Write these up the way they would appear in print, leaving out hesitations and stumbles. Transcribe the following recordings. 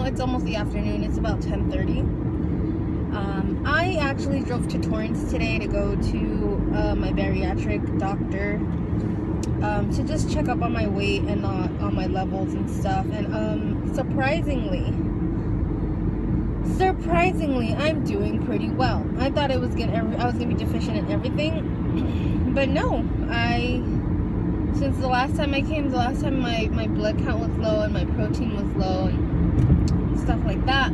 it's almost the afternoon. It's about 10:30. I actually drove to Torrance today to go to my bariatric doctor to just check up on my weight and on my levels and stuff. And surprisingly, I'm doing pretty well. I thought I was gonna be deficient in everything, but no. Since the last time I came, my blood count was low and my protein was low and stuff like that.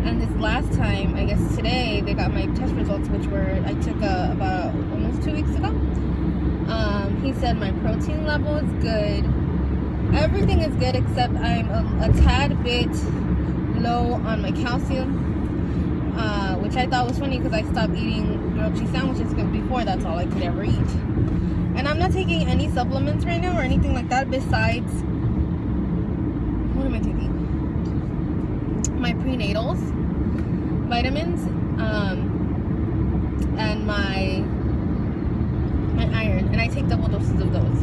And this last time, I guess today, they got my test results, which I took about almost 2 weeks ago. He said my protein level is good. Everything is good except I'm a tad bit low on my calcium, which I thought was funny because I stopped eating grilled cheese sandwiches because before that's all I could ever eat. And I'm not taking any supplements right now or anything like that besides, what am I taking? My prenatals, vitamins, and my iron. And I take double doses of those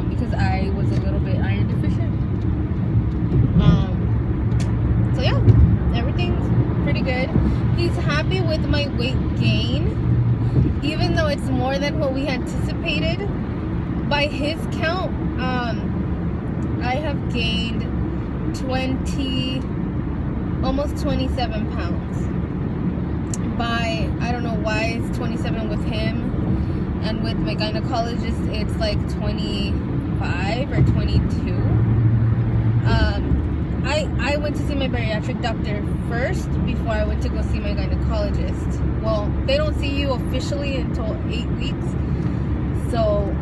because I was a little bit iron deficient. So yeah, everything's pretty good. He's happy with my weight gain, even though it's more than what we anticipated. By his count, I have gained almost 27 pounds. I don't know why it's 27 with him, and with my gynecologist it's like 25 or 22. I went to see my bariatric doctor first before I went to go see my gynecologist. Well, they don't see you officially until 8 weeks. So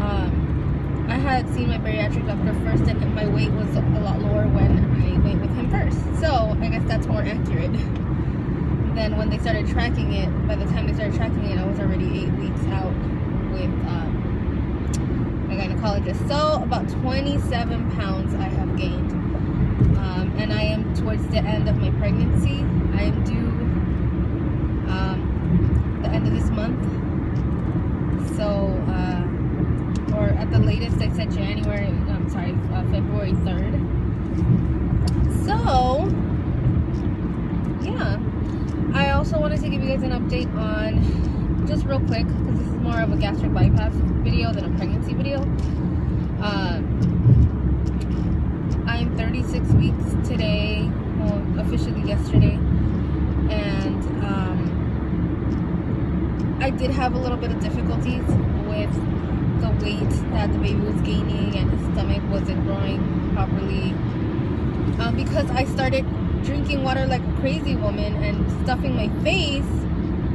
I had seen my bariatric doctor first, and my weight was a lot lower when I went with him first. So I guess that's more accurate. Then when they started tracking it, by the time they started tracking it, I was already 8 weeks out with my gynecologist. So about 27 pounds I have gained. And I am towards the end of my pregnancy. I am due the end of this month. So, or at the latest, I said February 3rd. So, yeah. I also wanted to give you guys an update on, just real quick, because this is more of a gastric bypass video than a pregnancy video. I'm 36 weeks today, well, officially yesterday, and I did have a little bit of difficulties with the weight that the baby was gaining, and his stomach wasn't growing properly, because I started drinking water like a crazy woman and stuffing my face,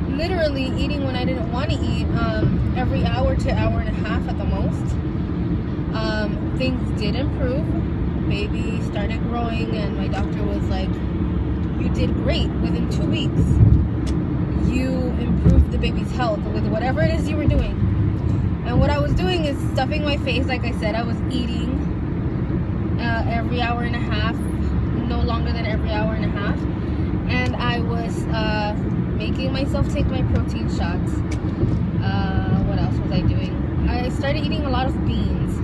literally eating when I didn't want to eat, every hour to hour and a half at the most. Things did improve. Baby started growing, and my doctor was like, you did great. Within 2 weeks you improved the baby's health with whatever it is you were doing. And what I was doing is stuffing my face. Like I said, I was eating every hour and a half, no longer than every hour and a half, and I was making myself take my protein shots. What else was I doing? I started eating a lot of beans.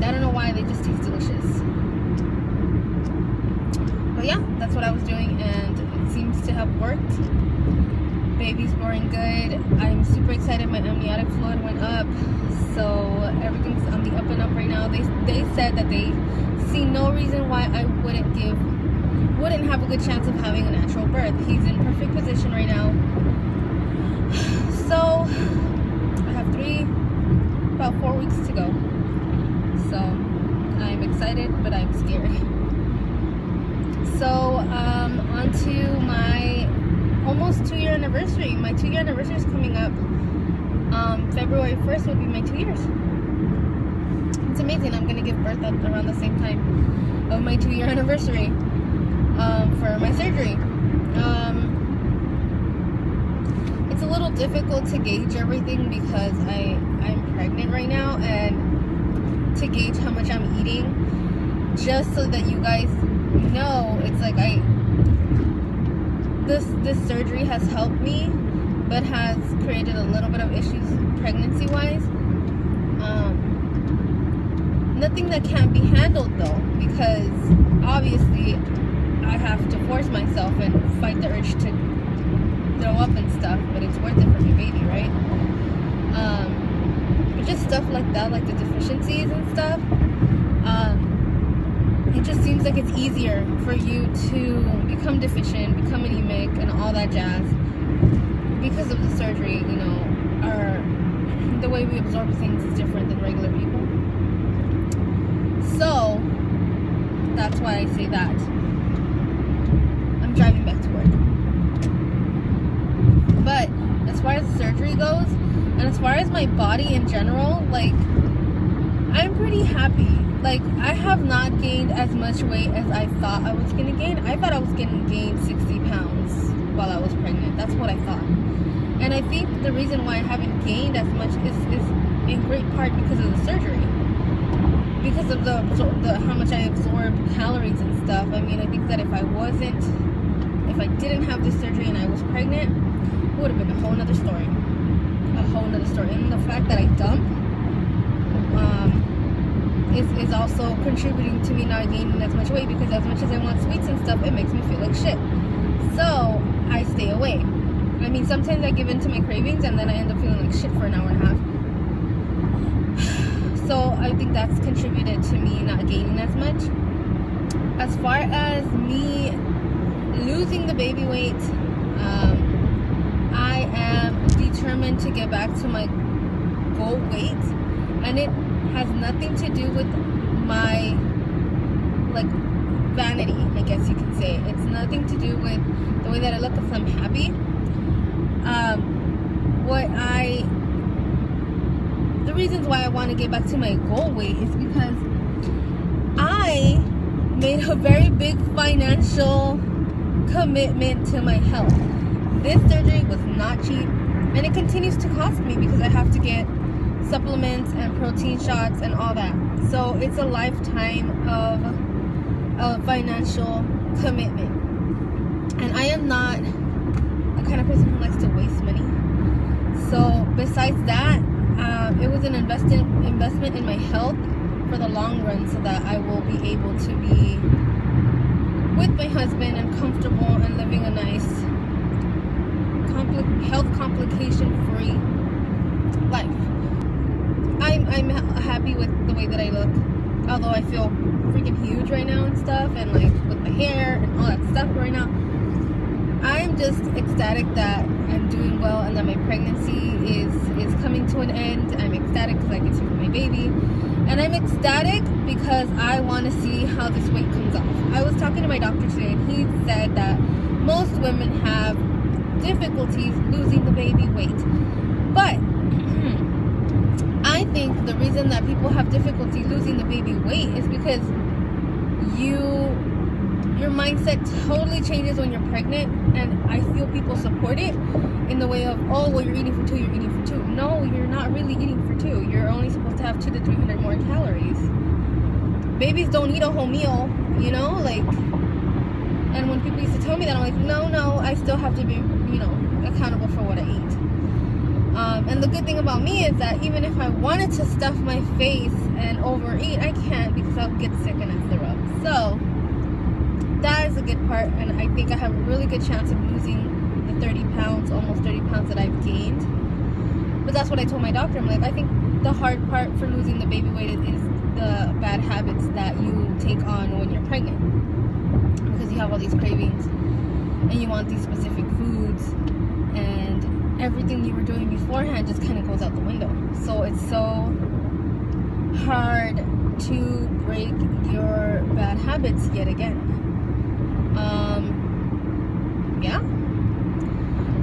I don't know why, they just taste delicious. But yeah, that's what I was doing, and it seems to have worked. Baby's growing good. I'm super excited. My amniotic fluid went up, so everything's on the up and up right now. They said that they see no reason why I wouldn't have a good chance of having a natural birth. He's in perfect position right now. So I have about 4 weeks to go. So I'm excited, but I'm scared. So on to my almost 2-year anniversary. My 2-year anniversary is coming up. February 1st will be my 2 years. It's amazing. I'm gonna give birth around the same time of my 2-year anniversary for my surgery. It's a little difficult to gauge everything because I'm pregnant right now, and to gauge how much I'm eating, just so that you guys know, it's like this surgery has helped me, but has created a little bit of issues pregnancy wise. nothing that can't be handled though, because obviously I have to force myself and fight the urge to throw up and stuff, but it's worth it for my baby, right? But just stuff like that, like the deficiencies and stuff, it just seems like it's easier for you to become deficient, become anemic, and all that jazz because of the surgery. You know, the way we absorb things is different than regular people. So that's why I say that. I'm driving back to work. But as far as the surgery goes, and as far as my body in general, like, I'm pretty happy. Like, I have not gained as much weight as I thought I was gonna gain. I thought I was gonna gain 60 pounds while I was pregnant. That's what I thought. And I think the reason why I haven't gained as much is in great part because of the surgery. Because of the how much I absorb calories and stuff. I mean, I think that if I didn't have this surgery and I was pregnant, it would have been a whole nother story. A whole nother story. And the fact that I dump is also contributing to me not gaining as much weight, because as much as I want sweets and stuff, it makes me feel like shit. So I stay away. I mean, sometimes I give in to my cravings and then I end up feeling like shit for an hour and a half. So I think that's contributed to me not gaining as much. As far as me losing the baby weight, I am determined to get back to my goal weight, and it has nothing to do with my, like, vanity, I guess you can say. It's nothing to do with the way that I look, because I'm happy. The reasons why I want to get back to my goal weight is because I made a very big financial commitment to my health. This surgery was not cheap, and it continues to cost me because I have to get supplements and protein shots and all that. So it's a lifetime of financial commitment, and I am not the kind of person who likes to waste money. So besides that, it was an investment in my health for the long run, so that I will be able to be with my husband and comfortable and living a nice health complication free life. I'm happy with the way that I look, although I feel freaking huge right now and stuff, and like with my hair and all that stuff right now. I'm just ecstatic that I'm doing well and that my pregnancy is coming to an end. I'm ecstatic because I get to see my baby, and I'm ecstatic because I want to see how this weight comes off. I was talking to my doctor today, and he said that most women have difficulties losing the baby weight, but I think the reason that people have difficulty losing the baby weight is because your mindset totally changes when you're pregnant, and I feel people support it in the way of, oh, well, you're eating for 2, you're eating for 2. No, you're not really eating for 2. You're only supposed to have 200 to 300 more calories. Babies don't eat a whole meal, you know, like, and when people used to tell me that, I'm like, no, I still have to be, you know, accountable for what I eat. And the good thing about me is that even if I wanted to stuff my face and overeat, I can't, because I'll get sick and I throw up. So that is a good part, and I think I have a really good chance of losing the 30 pounds, almost 30 pounds that I've gained. But that's what I told my doctor. I'm like, I think the hard part for losing the baby weight is the bad habits that you take on when you're pregnant, because you have all these cravings and you want these specific foods, and everything you were doing beforehand just kind of goes out the window. So it's so hard to break your bad habits yet again. Yeah.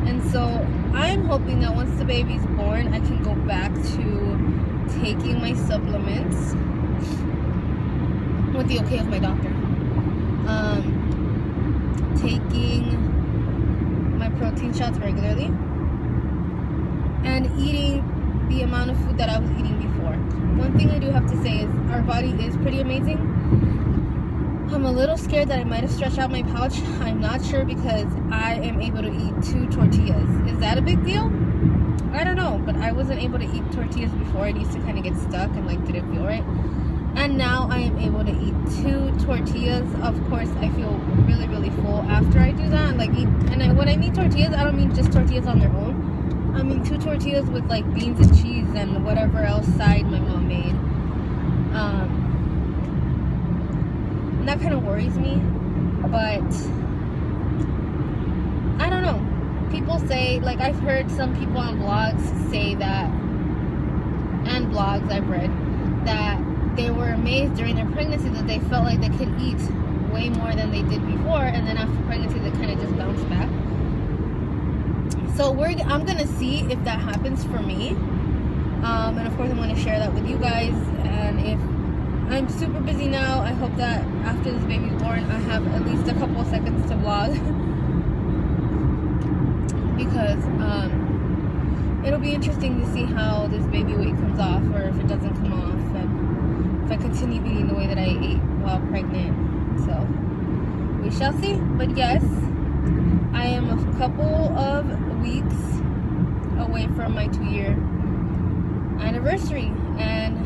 And so I'm hoping that once the baby's born, I can go back to taking my supplements with the okay of my doctor. Taking my protein shots regularly, and eating the amount of food that I was eating before. One thing I do have to say is our body is pretty amazing. I'm a little scared that I might have stretched out my pouch. I'm not sure, because I am able to eat 2 tortillas. Is that a big deal? I don't know, but I wasn't able to eat tortillas before. It used to kind of get stuck and like didn't feel right. And now I am able to eat 2 tortillas. Of course, I feel really, really full after I do that. Like, when I mean tortillas, I don't mean just tortillas on their own. I mean 2 tortillas with like beans and cheese and whatever else side my mom made. And that kind of worries me. But I don't know. People say, like, I've heard some people on blogs say that, and blogs I've read, that they were amazed during their pregnancy that they felt like they could eat way more than they did before, and then after pregnancy they kind of just bounced back. So I'm gonna see if that happens for me, and of course I'm gonna share that with you guys. And if I'm super busy now, I hope that after this baby's born I have at least a couple of seconds to vlog because it'll be interesting to see how this baby weight comes off, or if it doesn't come off, and if I continue eating the way that I ate while pregnant. So we shall see. But yes, I am a couple of weeks away from my 2-year anniversary, and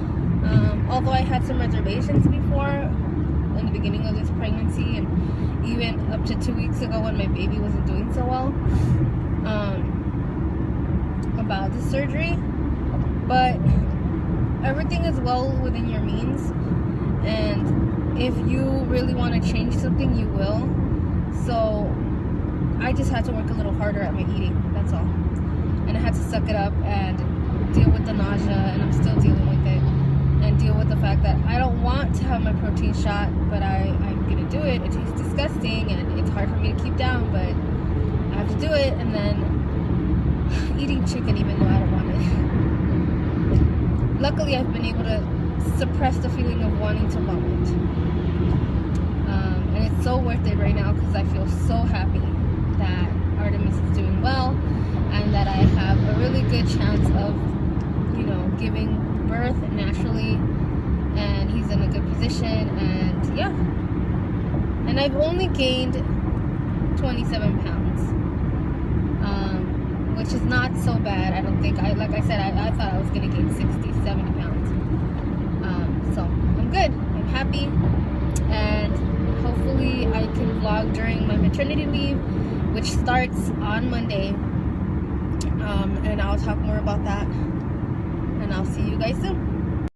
although I had some reservations before in the beginning of this pregnancy, and even up to 2 weeks ago when my baby wasn't doing so well, about the surgery, but everything is well within your means, and if you really want to change something, you will. So I just had to work a little harder at my eating, that's all. And I had to suck it up and deal with the nausea, and I'm still dealing with it, and deal with the fact that I don't want to have my protein shot, but I'm gonna do it. It tastes disgusting and it's hard for me to keep down, but I have to do it. And then eating chicken even though I don't want it. Luckily I've been able to suppress the feeling of wanting to vomit, and it's so worth it right now because I feel so happy that Artemis is doing well, and that I have a really good chance of, you know, giving birth naturally, and he's in a good position. And yeah, and I've only gained 27 pounds, which is not so bad. I don't think, like I said, I thought I was gonna gain 60, 70 pounds. So I'm good, I'm happy, and hopefully I can vlog during my maternity leave, which starts on Monday, and I'll talk more about that, and I'll see you guys soon.